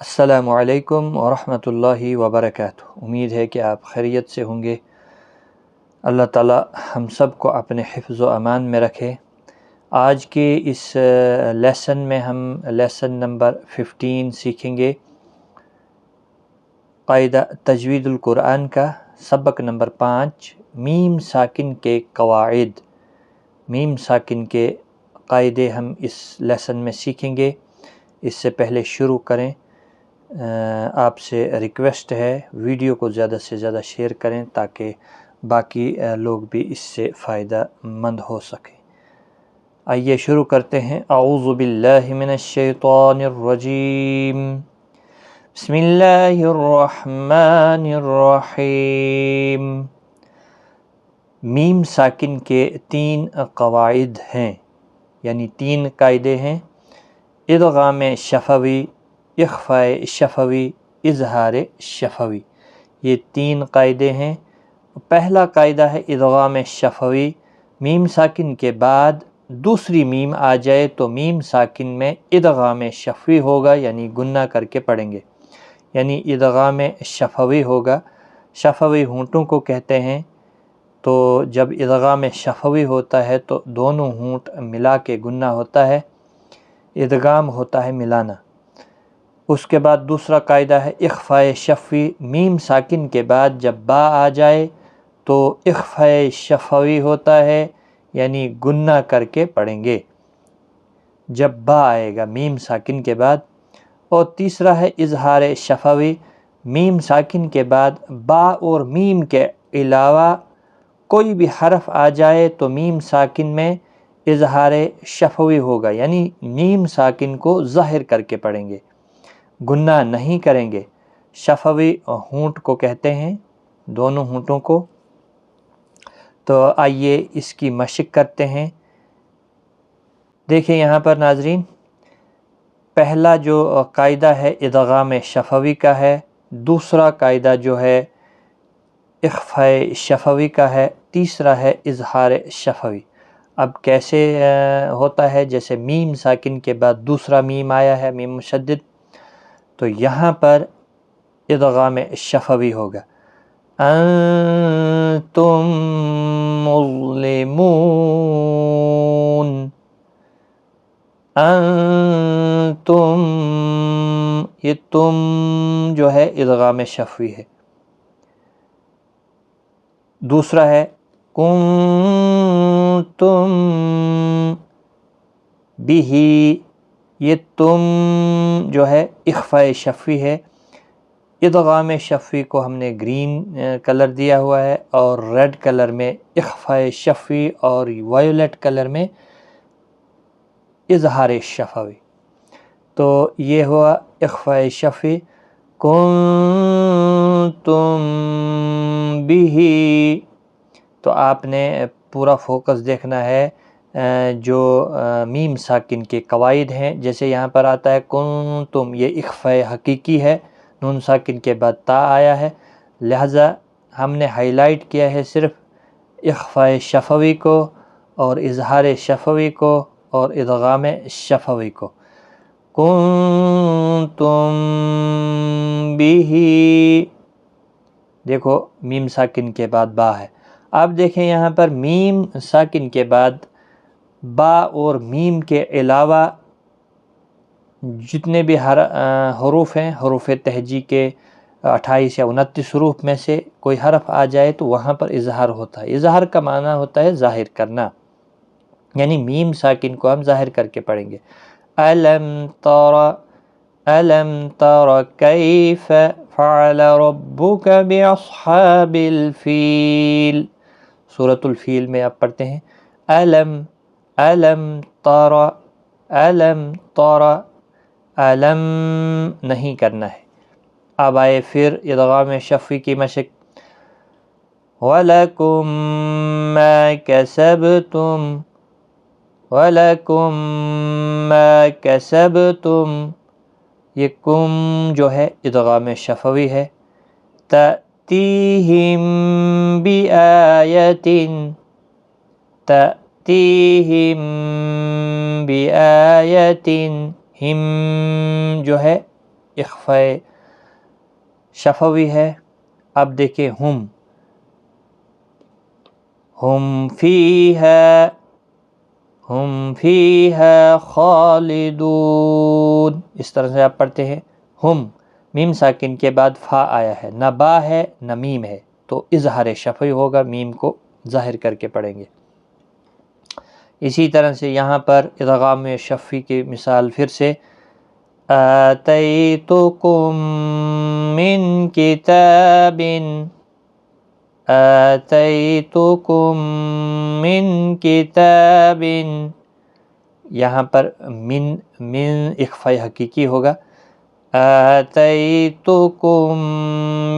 السلام علیکم ورحمۃ اللہ وبرکاتہ۔ امید ہے کہ آپ خیریت سے ہوں گے۔ اللہ تعالی ہم سب کو اپنے حفظ و امان میں رکھے۔ آج کے اس لیسن میں ہم لیسن نمبر 15 سیکھیں گے، قاعدہ تجوید القرآن کا سبق نمبر 5، میم ساکن کے قواعد۔ میم ساکن کے قاعدے ہم اس لیسن میں سیکھیں گے۔ اس سے پہلے شروع کریں، آپ سے ریکویسٹ ہے ویڈیو کو زیادہ سے زیادہ شیئر کریں تاکہ باقی لوگ بھی اس سے فائدہ مند ہو سکیں۔ آئیے شروع کرتے ہیں۔ اعوذ باللہ من الشیطان الرجیم، بسم اللہ الرحمن الرحیم۔ میم ساکن کے 3 قواعد ہیں، یعنی 3 قاعدے ہیں: ادغام شفوی، اخفاء شفوی، اظہار شفوی۔ یہ 3 قاعدے ہیں۔ پہلا قاعدہ ہے ادغام شفوی۔ میم ساکن کے بعد دوسری میم آ جائے تو میم ساکن میں ادغام شفوی ہوگا، یعنی گنہ کر کے پڑھیں گے، یعنی ادغام شفوی ہوگا۔ شفوی ہونٹوں کو کہتے ہیں، تو جب ادغام شفوی ہوتا ہے تو دونوں ہونٹ ملا کے گنہ ہوتا ہے، ادغام ہوتا ہے ملانا۔ اس کے بعد دوسرا قاعدہ ہے اخفاء شفوی۔ میم ساکن کے بعد جب با آ جائے تو اخفاء شفوی ہوتا ہے، یعنی گنہ کر کے پڑھیں گے جب با آئے گا میم ساکن کے بعد۔ اور تیسرا ہے اظہار شفوی۔ میم ساکن کے بعد با اور میم کے علاوہ کوئی بھی حرف آ جائے تو میم ساکن میں اظہار شفوی ہوگا، یعنی میم ساکن کو ظاہر کر کے پڑھیں گے، گنہ نہیں کریں گے۔ شفوی ہونٹ کو کہتے ہیں، دونوں ہونٹوں کو۔ تو آئیے اس کی مشق کرتے ہیں۔ دیکھیں یہاں پر ناظرین، پہلا جو قاعدہ ہے ادغام شفوی کا ہے، دوسرا قاعدہ جو ہے اخفاء شفوی کا ہے، تیسرا ہے اظہار شفوی۔ اب کیسے ہوتا ہے؟ جیسے میم ساکن کے بعد دوسرا میم آیا ہے، میم مشدد، تو یہاں پر ادغام شفوی ہوگا۔ انتم مظلمون، انتم، یہ تم جو ہے ادغام شفوی ہے۔ دوسرا ہے کنتم بہ، یہ تم جو ہے اخفاء شفوی ہے۔ ادغام شفوی کو ہم نے گرین کلر دیا ہوا ہے، اور ریڈ کلر میں اخفاء شفوی، اور وائلٹ کلر میں اظہار شفوی۔ تو یہ ہوا اخفاء شفوی۔ کنتم بہ، تو آپ نے پورا فوکس دیکھنا ہے جو میم ساکن کے قواعد ہیں۔ جیسے یہاں پر آتا ہے کنتم، یہ اخفاء حقیقی ہے، نون ساکن کے بعد تا آیا ہے، لہذا ہم نے ہائی لائٹ کیا ہے صرف اخفاء شفوی کو، اور اظہار شفوی کو، اور ادغام شفوی کو۔ کنتم بہ، دیکھو میم ساکن کے بعد با ہے۔ اب دیکھیں یہاں پر میم ساکن کے بعد با اور میم کے علاوہ جتنے بھی حروف ہیں، حروف تہجی کے 28 یا 29 حروف میں سے کوئی حرف آ جائے تو وہاں پر اظہار ہوتا ہے۔ اظہار کا معنی ہوتا ہے ظاہر کرنا، یعنی میم ساکن کو ہم ظاہر کر کے پڑھیں گے۔ الم تر، الم تر کیف فعل ربک باصحاب الفیل، سورۃ الفیل میں آپ پڑھتے ہیں الم، الم تر، الم تر، الم نہیں کرنا ہے۔ اب آئے پھر ادغام شفوی کی مشق۔ وَلَكُمْ مَا كَسَبْتُمْ، وَلَكُمْ مَا كَسَبْتُمْ، یہ کم جو ہے ادغام شفوی ہے۔ تَأْتِيهِمْ بِآیَةٍ، تَأْتِيهِمْ بِآیَةٍ، ہم جو ہے اخفاء شفوی ہے۔ اب دیکھیں ہم فیہا خالدون، اس طرح سے آپ پڑھتے ہیں۔ ہم، میم ساکن کے بعد فا آیا ہے، نہ با ہے نہ میم ہے، تو اظہار شفوی ہوگا، میم کو ظاہر کر کے پڑھیں گے۔ اسی طرح سے یہاں پر ادغام شفوی کی مثال پھر سے، آتیتکم من کتاب، یہاں پر من اخفاء حقیقی ہوگا، آتیتکم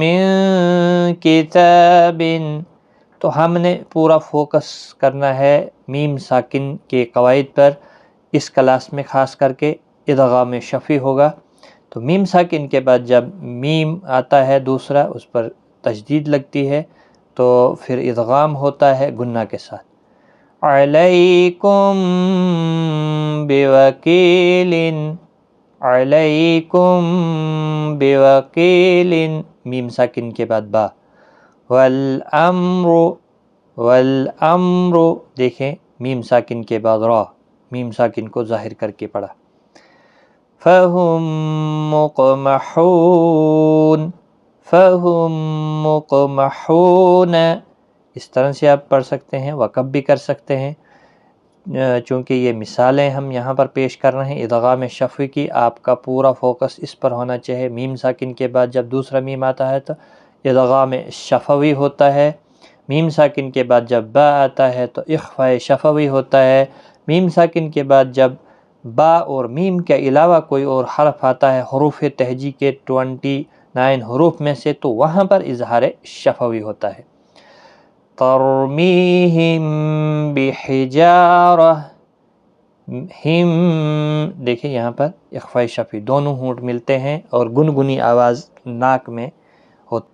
من کتاب، تو ہم نے پورا فوکس کرنا ہے میم ساکن کے قواعد پر، اس کلاس میں خاص کر کے ادغام شفوی ہوگا۔ تو میم ساکن کے بعد جب میم آتا ہے دوسرا، اس پر تشدید لگتی ہے تو پھر ادغام ہوتا ہے گنہ کے ساتھ۔ علیکم بوکیل، علیکم بوکیل، میم ساکن کے بعد با، والامر دیکھیں میم ساکن کے بعد را، میم ساکن کو ظاہر کر کے پڑھا۔ فہم مقمحون، اس طرح سے آپ پڑھ سکتے ہیں، وقف بھی کر سکتے ہیں، چونکہ یہ مثالیں ہم یہاں پر پیش کر رہے ہیں ادغام شفوی کی، آپ کا پورا فوکس اس پر ہونا چاہیے۔ میم ساکن کے بعد جب دوسرا میم آتا ہے تو ادغام شفوی ہوتا ہے، میم ساکن کے بعد جب با آتا ہے تو اخفاء شفوی ہوتا ہے، میم ساکن کے بعد جب با اور میم کے علاوہ کوئی اور حرف آتا ہے حروف تہجی کے 29 حروف میں سے، تو وہاں پر اظہار شفوی ہوتا ہے۔ ترمیہم بحجارہ، ہم دیکھیں یہاں پر اخفاء شفوی، دونوں ہونٹ ملتے ہیں اور گنگنی آواز ناک میں ہوتی۔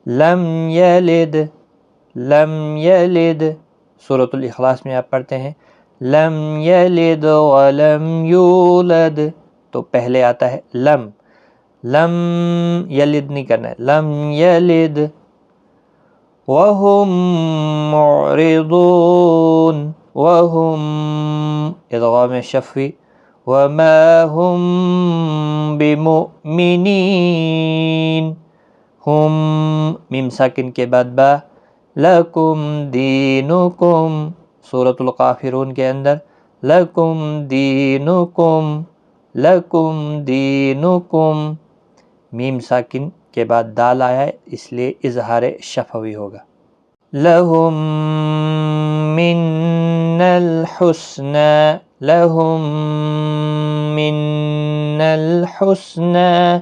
لم یلد، سورۃ الاخلاص میں آپ پڑھتے ہیں لم یلد ولم یولد، تو پہلے آتا ہے لم یلد نہیں کرنا ہے، لم یلد، وہم معرضون، وہم ادغام شفوی، وما ہم بمؤمنین، ہم میم ساکن کے بعد با، لکم دینکم، سورۃ الغافرون کے اندر لکم دینکم، میم ساکن کے بعد دال آیا ہے اس لیے اظہار شفوی ہوگا۔ لہم من الحسنى، لہم من الحسنى،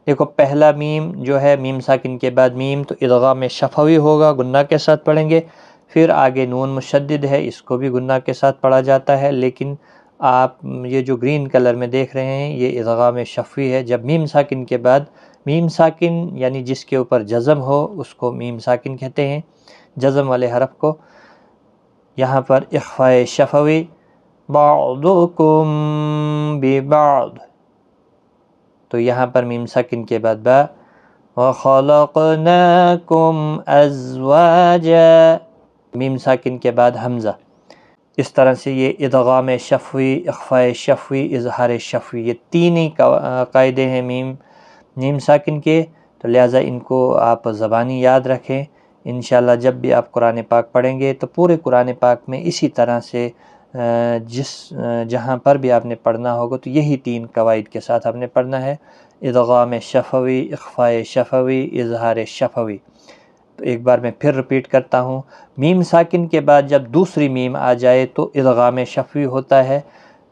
دیکھو پہلا میم جو ہے میم ساکن کے بعد میم تو ادغام شفوی ہوگا، گنہ کے ساتھ پڑھیں گے، پھر آگے نون مشدد ہے، اس کو بھی گنہ کے ساتھ پڑھا جاتا ہے، لیکن آپ یہ جو گرین کلر میں دیکھ رہے ہیں یہ ادغام شفوی ہے۔ جب میم ساکن کے بعد میم ساکن یعنی جس کے اوپر جزم ہو اس کو میم ساکن کہتے ہیں، جزم والے حرف کو، یہاں پر اخفاء شفوی، بعضکم ببعض، تو یہاں پر میم ساکن کے بعد با، وَخَلَقْنَاكُمْ أَزْوَاجًا، میم ساکن کے بعد حمزہ، اس طرح سے یہ ادغام شفوی، اخفاء شفوی، اظہار شفوی، یہ تین ہی قاعدے ہیں میم ساکن کے، تو لہٰذا ان کو آپ زبانی یاد رکھیں۔ انشاءاللہ جب بھی آپ قرآن پاک پڑھیں گے تو پورے قرآن پاک میں اسی طرح سے جہاں پر بھی آپ نے پڑھنا ہوگا تو یہی تین قواعد کے ساتھ آپ نے پڑھنا ہے، ادغام شفوی، اخفاء شفوی، اظہار شفوی۔ تو ایک بار میں پھر رپیٹ کرتا ہوں، میم ساکن کے بعد جب دوسری میم آ جائے تو ادغام شفوی ہوتا ہے،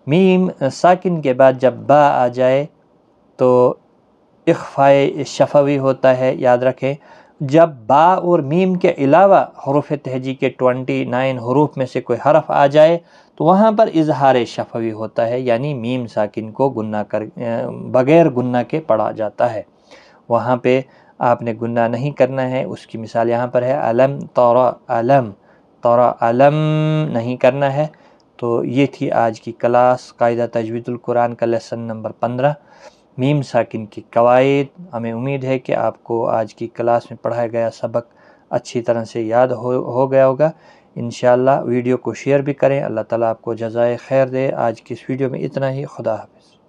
میم ساکن کے بعد جب با آ جائے تو اخفاء شفوی ہوتا ہے، یاد رکھیں۔ جب با اور میم کے علاوہ حروف تہجی کے 29 حروف میں سے کوئی حرف آ جائے تو وہاں پر اظہار شفوی ہوتا ہے، یعنی میم ساکن کو بغیر گنہ کے پڑھا جاتا ہے، وہاں پہ آپ نے گنہ نہیں کرنا ہے۔ اس کی مثال یہاں پر ہے علم ترى، علم نہیں کرنا ہے۔ تو یہ تھی آج کی کلاس، قاعدہ تجوید القرآن کا لیسن نمبر 15۔ میم ساکن کی قواعد۔ ہمیں امید ہے کہ آپ کو آج کی کلاس میں پڑھایا گیا سبق اچھی طرح سے یاد ہو گیا ہوگا۔ انشاءاللہ ویڈیو کو شیئر بھی کریں۔ اللہ تعالیٰ آپ کو جزائے خیر دے۔ آج کی اس ویڈیو میں اتنا ہی۔ خدا حافظ۔